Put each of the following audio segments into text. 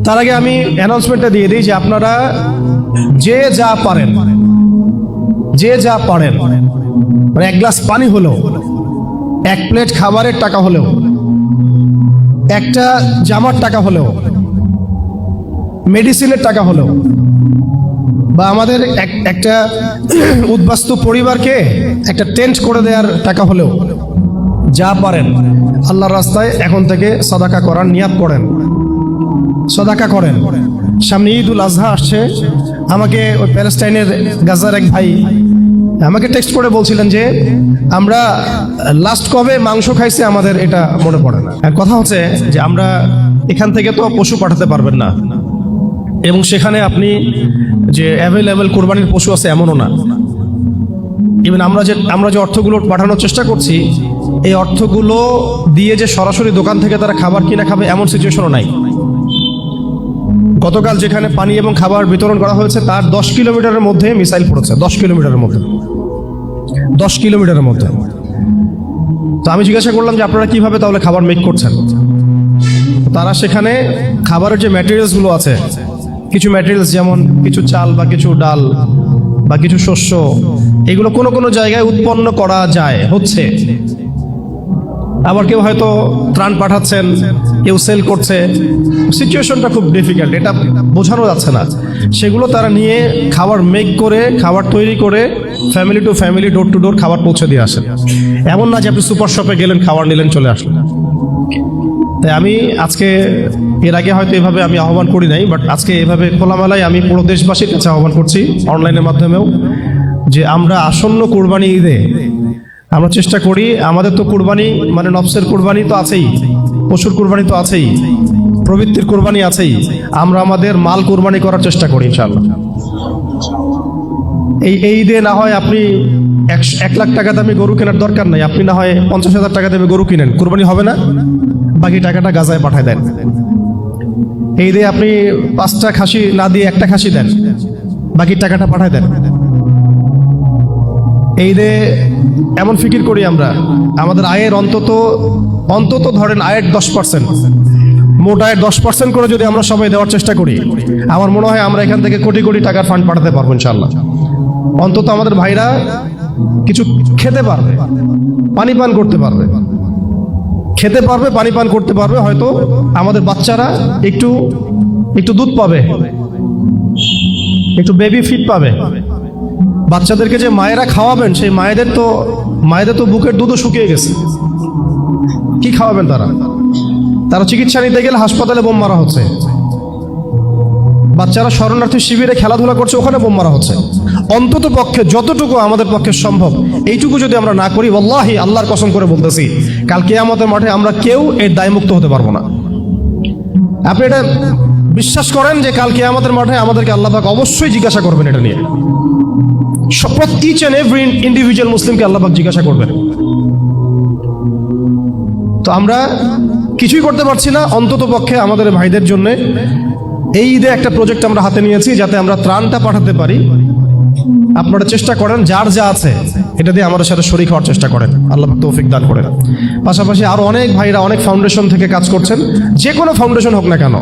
তার আগে আমি অ্যানাউন্সমেন্টটা দিয়ে দিই যে আপনারা যে যা পারেন মানে এক গ্লাস পানি হলেও, এক প্লেট খাবারের টাকা হলেও, একটা জামার টাকা হলেও, মেডিসিনের টাকা হলেও, বা আমাদের একটা উদ্বাস্তু পরিবারকে একটা টেন্ট করে দেওয়ার টাকা হলেও, যা পারেন আল্লাহর রাস্তায় এখন থেকে সাদাকা করার নিয়াত করেন, সাদাকা করেন। সামনে ঈদুল আজহা আসছে। আমাকে ওই প্যালেস্টাইনের গাজার এক ভাই আমাকে টেক্সট করে বলছিলেন যে আমরা লাস্ট কবে মাংস খাইছি আমাদের এটা মনে পড়ে না। আর কথা হচ্ছে যে আমরা এখান থেকে তো পশু পাঠাতে পারবেন না, এবং সেখানে আপনি যে অ্যাভেলেবেল কোরবানির পশু আছে এমনও না। ইভেন আমরা যে অর্থগুলো পাঠানোর চেষ্টা করছি, এই অর্থগুলো দিয়ে যে সরাসরি দোকান থেকে তারা খাবার কিনে খাবে এমন সিচুয়েশনও নাই। গতকাল যেখানে পানি এবং খাবার বিতরণ করা হয়েছে তার 10 কিলোমিটারের মধ্যে মিসাইল পড়েছে, 10 কিলোমিটারের মধ্যে। তো আমি জিজ্ঞাসা করলাম যে আপনারা কিভাবে তাহলে খাবার মেক করছেন? তারা সেখানে খাবারের যে ম্যাটেরিয়ালসগুলো আছে, কিছু ম্যাটেরিয়ালস যেমন কিছু চাল বা কিছু ডাল বা কিছু শস্য, এগুলো কোনো কোনো জায়গায় উৎপন্ন করা হচ্ছে। আবার কেউ হয়তো ত্রাণ পাঠাচ্ছেন, কেউ সেল করছে। সিচুয়েশনটা খুব ডিফিকাল্ট, এটা বোঝানো যাচ্ছে না। সেগুলো তারা নিয়ে খাবার মেক করে, খাবার তৈরি করে family to family, door to door খাবার পৌঁছে দিয়ে আসেন। এমন না যে আপনি সুপার শপে গেলেন, খাবার নিলেন, চলে আসলেন। তাই আমি আজকে, এর আগে হয়তো এভাবে আমি আহ্বান করি নাই, বাট আজকে এভাবে খোলামেলায় আমি পুরো দেশবাসীর কাছে আহ্বান করছি, অনলাইনের মাধ্যমেও, যে আমরা আসন্ন কুরবানি ঈদে আমরা চেষ্টা করি, আমাদের তো কুরবানি মানে নফসের কুরবানি তো আছেই, পশুর কুরবানি তো আছেই, প্রবৃত্তির কুরবানি আছেই, আমরা আমাদের মাল কুরবানি করার চেষ্টা করি ইনশাআল্লাহ। এই ঈদে না হয় আপনি 1 লাখ টাকা দামে গরু কেনার দরকার নাই, আপনি না হয় 50,000 টাকা দামে গরু কিনেন, কুরবানি হবে না? বাকি টাকাটা গাজায় পাঠায় দেন। এই ঈদে আপনি 5টা খাসি না দিয়ে 1টা খাসি দেন, বাকি টাকাটা পাঠায় দেন। এই ঈদে এমন ফিকির করি আমরা, আমাদের আয়ের অন্তত ধরেন আয়ের 10%, মোট আয়ের 10% করে যদি আমরা সবাই দেওয়ার চেষ্টা করি, আমার মনে হয় আমরা এখান থেকে কোটি কোটি টাকার ফান্ড পাঠাতে পারবো ইনশাআল্লাহ। অন্তত আমাদের ভাইরা কিছু খেতে পারবে, পানি পান করতে পারবে, পানি পান করতে পারবে। হয়তো আমাদের বাচ্চারা একটু দুধ পাবে, একটু বেবি ফিড পাবে। বাচ্চাদেরকে যে মায়েরা খাওয়াবেন, সেই মায়েদের তো বুকের দুধও শুকিয়ে গেছে। কি খাওয়াবেন তারা চিকিৎসা নিতে গেলে হাসপাতালে বোম মারা হচ্ছে। বাচ্চারা শরণার্থী শিবিরে খেলাধুলা করছে, ওখানে বোম মারা হচ্ছে। অন্তত পক্ষে যতটুকু আমাদের পক্ষে সম্ভব এইটুকু যদি আমরা না করি, ওয়াল্লাহি আল্লাহর কসম করে বলতেছি, কাল কিয়ামতের মাঠে আমরা কেউ এর দায়মুক্ত হতে পারবো না। আপনি এটা বিশ্বাস করেন যে কাল কিয়ামতের মাঠে আমাদেরকে আল্লাহ পাক অবশ্যই জিজ্ঞাসা করবেন এটা নিয়ে। ইচ এন্ড এভরি ইন্ডিভিজুয়াল মুসলিমকে আল্লাহ পাক জিজ্ঞাসা করবেন। তো আমরা কিছুই করতে পারছি না, অন্তত পক্ষে আমাদের ভাইদের জন্য এই ঈদে একটা প্রজেক্ট আমরা হাতে নিয়েছি, যাতে আমরা ত্রাণটা পাঠাতে পারি। আপনারা চেষ্টা করেন যার যা আছে এটা দিয়ে আমাদের সাথে শরীক হওয়ার চেষ্টা করেন, আল্লাহ পাক তৌফিক দান করেন। পাশাপাশি আরো অনেক ভাইরা অনেক ফাউন্ডেশন থেকে কাজ করছেন, যে কোনো ফাউন্ডেশন হোক না কেন,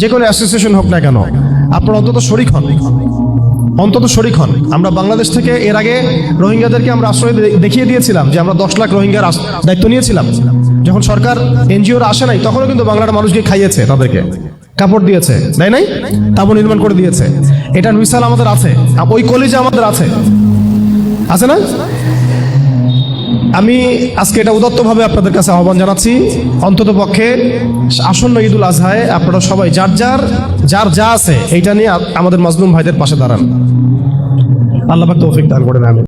যে কোনো অ্যাসোসিয়েশন হোক না কেন, আপনারা অন্তত শরীক হন। আমরা বাংলাদেশ থেকে এর আগে রোহিঙ্গাদেরকে আমরা আশ্রয় দেখিয়ে দিয়েছিলাম যে আমরা 10 লাখ রোহিঙ্গার দায়িত্ব নিয়েছিলাম। যখন সরকার এনজিওরা আসে নাই, তখনও কিন্তু বাংলার মানুষকে খাইয়েছে, তাদেরকে কাপড় দিয়েছে, তাই নাই? তাবু নির্মাণ করে দিয়েছে। এটার মিসাল আমাদের আছে, ওই কলেজে আমাদের আছে না? আমি আজকে এটা উদাত্তভাবে আপনাদের কাছে আহ্বান জানাচ্ছি, অন্তত পক্ষে আসন্ন ঈদুল আজহায় আপনারা সবাই যার যা আছে এইটা নিয়ে আমাদের মাজলুম ভাইদের পাশে দাঁড়ান। আল্লাহ পাক তৌফিক দান করেন। আমিন।